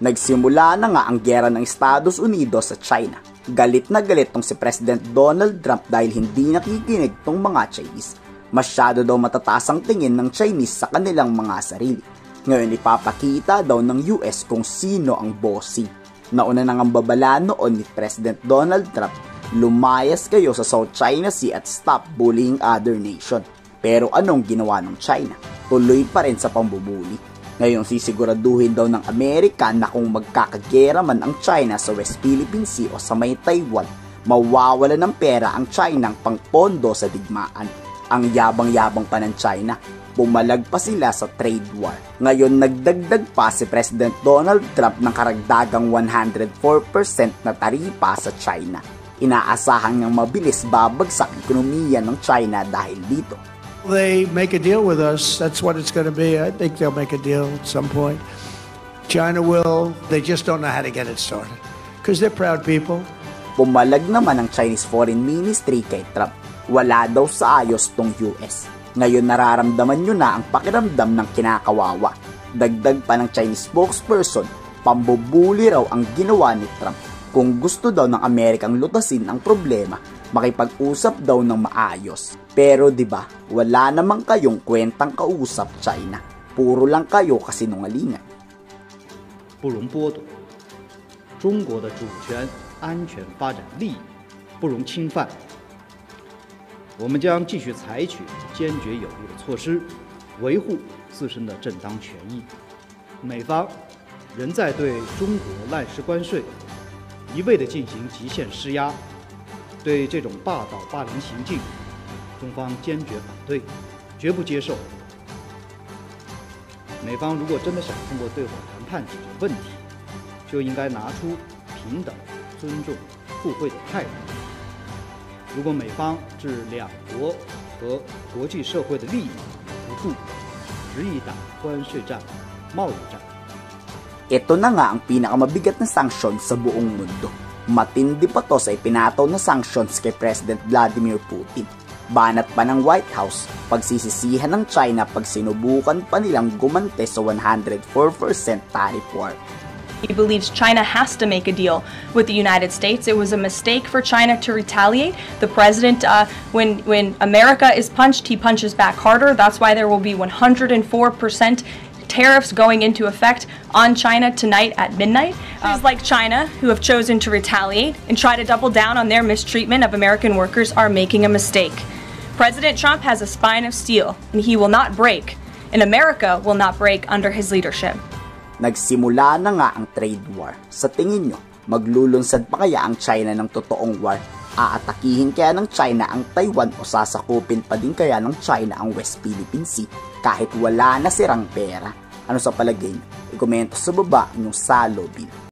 Nagsimula na nga ang giyera ng Estados Unidos sa China. Galit na galit tong si President Donald Trump dahil hindi nakikinig tong mga Chinese. Masyado daw matataas ang tingin ng Chinese sa kanilang mga sarili. Ngayon ipapakita daw ng US kung sino ang bossing. Nauna nang ang babala noon ni President Donald Trump, lumayas kayo sa South China Sea at stop bullying other nation. Pero anong ginawa ng China? Tuloy pa rin sa pambubuli. Ngayon sisiguraduhin daw ng Amerika na kung magkakagera man ang China sa West Philippine Sea o sa may Taiwan, mawawala ng pera ang China ng pangpondo sa digmaan. Ang yabang-yabang pa ng China, bumalag pa sila sa trade war. Ngayon nagdagdag pa si President Donald Trump ng karagdagang 104% na taripa sa China. Inaasahan niyang mabilis babagsak ang ekonomiya ng China dahil dito. They make a deal with us, that's what it's going to be. I think they'll make a deal at some point. China will, they just don't know how to get it started. Because they're proud people. Pumalag naman ang Chinese Foreign Ministry kay Trump. Wala daw sa ayos tong US. Ngayon nararamdaman nyo na ang pakiramdam ng kinakawawa. Dagdag pa ng Chinese spokesperson, pambubuli raw ang ginawa ni Trump. Kung gusto daw ng Amerikang lutasin ang problema, makipag-usap daw ng maayos. Pero 'di ba, wala namang kayong kwentang kausap China. Puro lang kayo kasinungalingan. 不容剥夺中国的主权、安全、发展利益，不容侵犯。我们将继续采取坚决有力的措施，维护自身的正当权益。美方仍在对中国滥施关税，一味地进行极限施压，对这种霸道霸凌行径，中方坚决反对，绝不接受。美方如果真的想通过对话谈判解决问题，就应该拿出平等、尊重、互惠的态度。如果美方置两国和国际社会的利益不顾，执意打关税战、贸易战。 Ito na nga ang pinakamabigat na sanksyon sa buong mundo. Matindi pa to sa ipinataw na sanctions kay President Vladimir Putin. Banat pa ng White House, pagsisisihan ng China pag sinubukan pa nilang gumante sa 104% tariff war. He believes China has to make a deal with the United States. It was a mistake for China to retaliate. The president, when America is punched, he punches back harder. That's why there will be 104% tariffs going into effect on China tonight at midnight. Countries like China, who have chosen to retaliate and try to double down on their mistreatment of American workers, are making a mistake. President Trump has a spine of steel, and he will not break, and America will not break under his leadership. Nagsimula na nga ang trade war. Sa tingin nyo, maglulunsad pa kaya ang China ng totoong war? Aatakihin kaya ng China ang Taiwan o sasakupin pa din kaya ng China ang West Philippine Sea kahit wala na sirang pera? Ano sa palagay nyo? I-komento sa baba yung salobin.